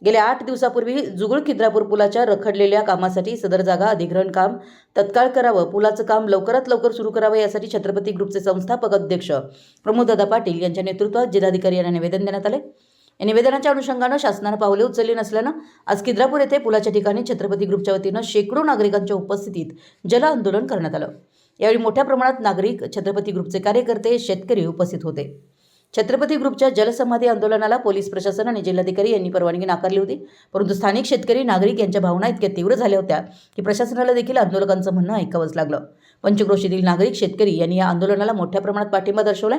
गेल्या 8 दिवसापूर्वी जुगुळ-खिद्रापूर पुलाच्या रखडलेल्या कामासाठी सदर जागा अधिग्रहण काम तत्काळ करावं, पुलाचं काम लवकरात लवकर सुरू करावं यासाठी छत्रपती ग्रुपचे संस्थापक अध्यक्ष प्रमोददादा पाटील यांच्या नेतृत्वात जिल्हाधिकारी यांना निवेदन देण्यात आले। या निवेदनाच्या अनुषंगानं शासनाने पावले उचलली नसल्यानं आज खिद्रापूर येथे पुलाच्या ठिकाणी छत्रपती ग्रुपच्या वतीनं शेकडो नागरिकांच्या उपस्थितीत जल आंदोलन करण्यात आलं। यावेळी मोठ्या प्रमाणात नागरिक, छत्रपती ग्रुपचे कार्यकर्ते, शेतकरी उपस्थित होते। छत्रपती ग्रुपच्या जलसमाधी आंदोलनाला पोलीस प्रशासन आणि जिल्हाधिकारी यांनी परवानगी नाकारली होती, परंतु स्थानिक शेतकरी, नागरिक यांच्या भावना इतक्या तीव्र झाल्या होत्या की प्रशासनाला देखील आंदोलकांचं म्हणणं ऐकावंच लागलं। पंचक्रोशीतील नागरिक, शेतकरी यांनी या आंदोलनाला मोठ्या प्रमाणात पाठिंबा दर्शवला।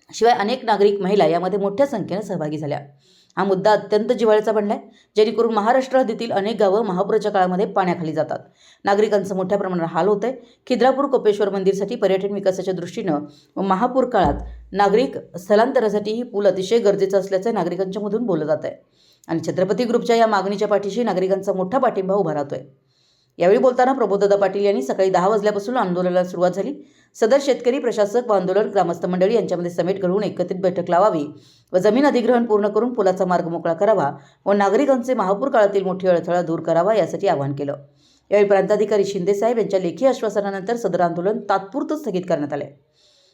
शिवाय अनेक नागरिक, महिला यामध्ये मोठ्या संख्येने सहभागी झाल्या। हा मुद्दा अत्यंत जिव्हाळ्याचा बनलाय, जेणेकरून महाराष्ट्र हद्दीतील अनेक गावं महापुराच्या काळामध्ये पाण्याखाली जातात। नागरिकांचं मोठ्या प्रमाणात हाल होत आहे। खिद्रापूर कोपेश्वर मंदिरसाठी पर्यटन विकासाच्या दृष्टीनं व महापूर काळात नागरिक स्थलांतरासाठी ही पूल अतिशय गरजेचा असल्याचं नागरिकांच्या मधून बोललं जात आहे आणि छत्रपती ग्रुपच्या या मागणीच्या पाठीशी नागरिकांचा मोठा पाठिंबा उभा राहतोय। यावेळी बोलताना प्रमोददादा पाटील यांनी सकाळी 10 वाजल्यापासून आंदोलनाला सुरुवात झाली। सदर शेतकरी, प्रशासक व आंदोलन ग्रामस्थ मंडळी यांच्यामध्ये समेट घडवून एकत्रित बैठक लावावी व जमीन अधिग्रहण पूर्ण करून पुलाचा मार्ग मोकळा करावा व नागरिकांचे महापूर काळातील मोठी अडथळा दूर करावा यासाठी आवाहन केलं। यावेळी प्रांताधिकारी शिंदे साहेब यांच्या लेखी आश्वासनानंतर सदर आंदोलन तात्पुरतं स्थगित करण्यात आले।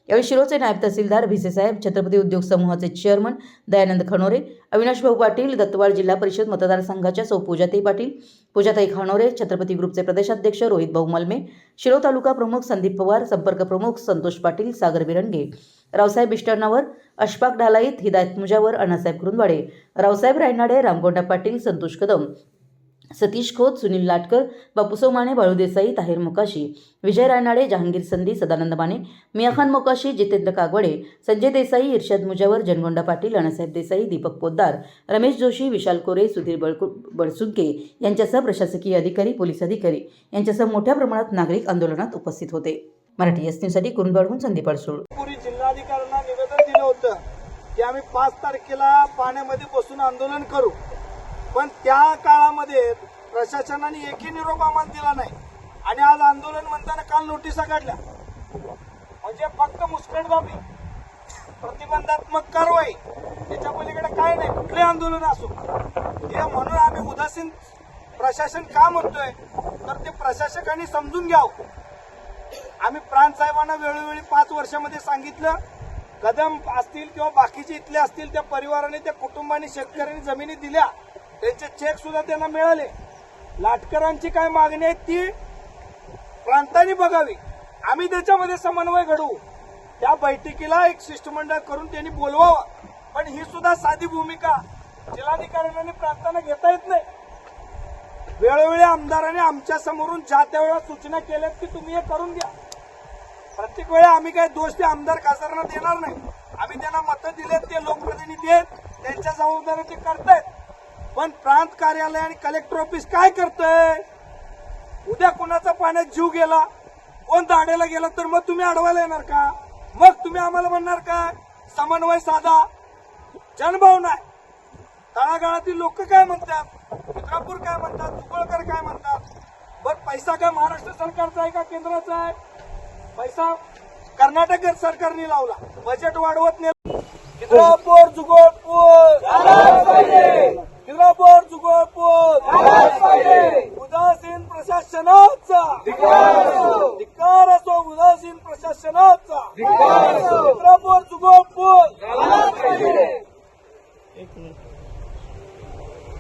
यावेळी शिरोळचे नायब तहसीलदार भिसे साहेब, छत्रपती उद्योग समूहाचे चेअरमन दयानंद खणोरे, अविनाश भाऊ पाटील, दत्तवाड जिल्हा परिषद मतदारसंघाच्या सौ पूजाताई पाटील, पूजाताई खणोरे, छत्रपती ग्रुपचे प्रदेशाध्यक्ष रोहित भाऊ मलमे, शिरोळ तालुका प्रमुख संदीप पवार, संपर्क प्रमुख संतोष पाटील, सागर बिरंगे, रावसाहेब बिष्टर्नावर, अशफाक ढालाईत, हिदायत मुजावर, अण्णासाहेब कुरुंदवाडे, रावसाहेब रायनाडे, रामगोंडा पाटील, संतोष कदम, सतीश खोत, सुनील लाटकर, बापूसो माने, बाळू देसाई, ताहिर मोकाशी, विजय रायनाडे, जहांगीर संधी, सदानंद माने, मियाखान मोकाशी, जितेंद्र कागवडे, संजय देसाई, इर्शाद मुजावर, जनगोंडा पाटील, अण्णासाहेब देसाई, दीपक पोद्दार, रमेश जोशी, विशाल कोरे, सुधीर बळसुंके यांच्यासह प्रशासकीय अधिकारी, पोलीस अधिकारी यांच्यासह मोठ्या प्रमाणात नागरिक आंदोलनात उपस्थित होते। मराठी न्यूजसाठी कुरुंदवाडहून संदीप अडसूळ। पुरी जिल्हाधिकाऱ्यांना निवेदन दिलं होतं की आम्ही 5 तारखेला पाण्यामध्ये बसून आंदोलन करू, पण त्या काळामध्ये प्रशासनाने एकही निरोप आम्हाला दिला नाही आणि आज आंदोलन म्हणताना काल नोटिसा काढल्या, म्हणजे फक्त मुस्कटदाबी, प्रतिबंधात्मक कारवाई, याच्या पलीकडे काय नाही। कुठले आंदोलन असो हे म्हणून आम्ही उदासीन प्रशासन का म्हणतोय तर ते प्रशासकांनी समजून घ्यावं। आम्ही प्रांत साहेबांना वेळोवेळी 5 वर्षामध्ये सांगितलं, कदम असतील किंवा बाकीचे इथले असतील त्या परिवाराने, त्या कुटुंबाने, शेतकऱ्यांनी जमिनी दिल्या, त्यांचे चेक सुद्धा त्यांना मिळाले। लाटकरांची काय मागणी आहे ती प्रांतांनी बघावी, आम्ही त्याच्यामध्ये समन्वय घडवू। त्या बैठकीला एक शिष्टमंडळ करून त्यांनी बोलवावं, पण ही सुद्धा साधी भूमिका जिल्हाधिकाऱ्यांनी प्रांतांना घेता येत नाही। वेळोवेळी आमदारांनी आमच्या समोरून ज्या त्यावेळेला सूचना केल्यात की तुम्ही हे करून द्या, प्रत्येक वेळी आम्ही काय दोष ते आमदार खासदारांना देणार नाही। आम्ही त्यांना मतं दिलेत, ते लोकप्रतिनिधी आहेत, त्यांच्या जबाबदाऱ्या ते करतायत, पण प्रांत कार्यालय आणि कलेक्टर ऑफिस काय करतंय? उद्या कोणाचा पाण्यात जीव गेला, कोण दाड्याला गेला तर मग तुम्ही अडवायला येणार का? मग तुम्ही आम्हाला म्हणणार काय समन्वय साधा? जनभाव नाही। तळागाळातील लोक काय म्हणतात, खिद्रापूर काय म्हणतात, जुगळकर काय म्हणतात? बरं, पैसा काय महाराष्ट्र सरकारचा आहे का केंद्राचा आहे? पैसा कर्नाटक सरकारने लावला, बजेट वाढवत नाही। खिद्रापूर जुगळपूर खिद्रापूर जुगळपूर उदासीन प्रशासनाचा धिक्कार असो, उदासीन प्रशासनाचा खिद्रापूर जुगळपूर।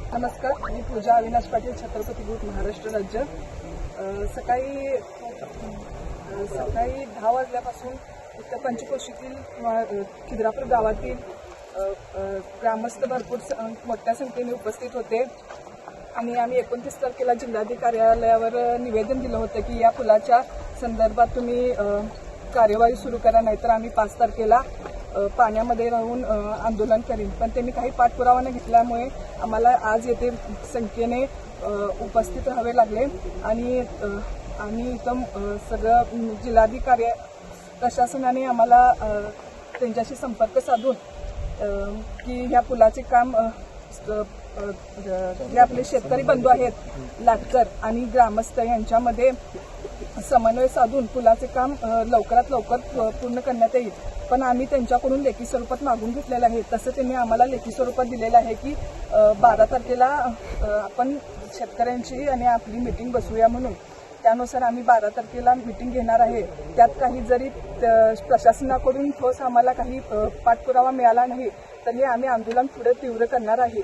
नमस्कार, मी पूजा अविनाश पाटील, छत्रपती ग्रुप महाराष्ट्र राज्य। सकाळी 10 वाजल्यापासून इथं पंचक्रोशीतील खिद्रापूर गावातील ग्रामस्थ भरपूर मोठ्या संख्येने उपस्थित होते आणि आम्ही 29 तारखेला जिल्हाधिकारी कार्यालयावर निवेदन दिलं होतं की या पुलाच्या संदर्भात तुम्ही कार्यवाही सुरू करा, नाहीतर आम्ही 5 तारखेला पाण्यामध्ये राहून आंदोलन करीन। पण त्यांनी काही पाठपुरावा न घेतल्यामुळे आम्हाला आज येथे संख्येने उपस्थित राहावे लागले आणि आम्ही इथं सगळं जिल्हाधिकारी प्रशासनाने आम्हाला त्यांच्याशी संपर्क साधून की ह्या पुलाचे काम जे आपले शेतकरी बंधू आहेत लाटकर आणि ग्रामस्थ यांच्यामध्ये समन्वय साधून पुलाचे काम लवकरात लवकर पूर्ण करण्यात येईल. पण आम्ही त्यांच्याकडून लेखी स्वरूपात मागून घेतलेलं आहे. तसं त्यांनी आम्हाला लेखी स्वरूपात दिलेलं आहे की 12 तारखेला आपण शेतकऱ्यांची आणि आपली मीटिंग बसूया म्हणून. त्यानुसार आम्ही 12 तारखेला मीटिंग घेणार आहे. त्यात काही जरी प्रशासनाकडून ठोस आम्हाला काही पाठपुरावा मिळाला नाही तरी आम्ही आंदोलन पुढे तीव्र करणार आहे.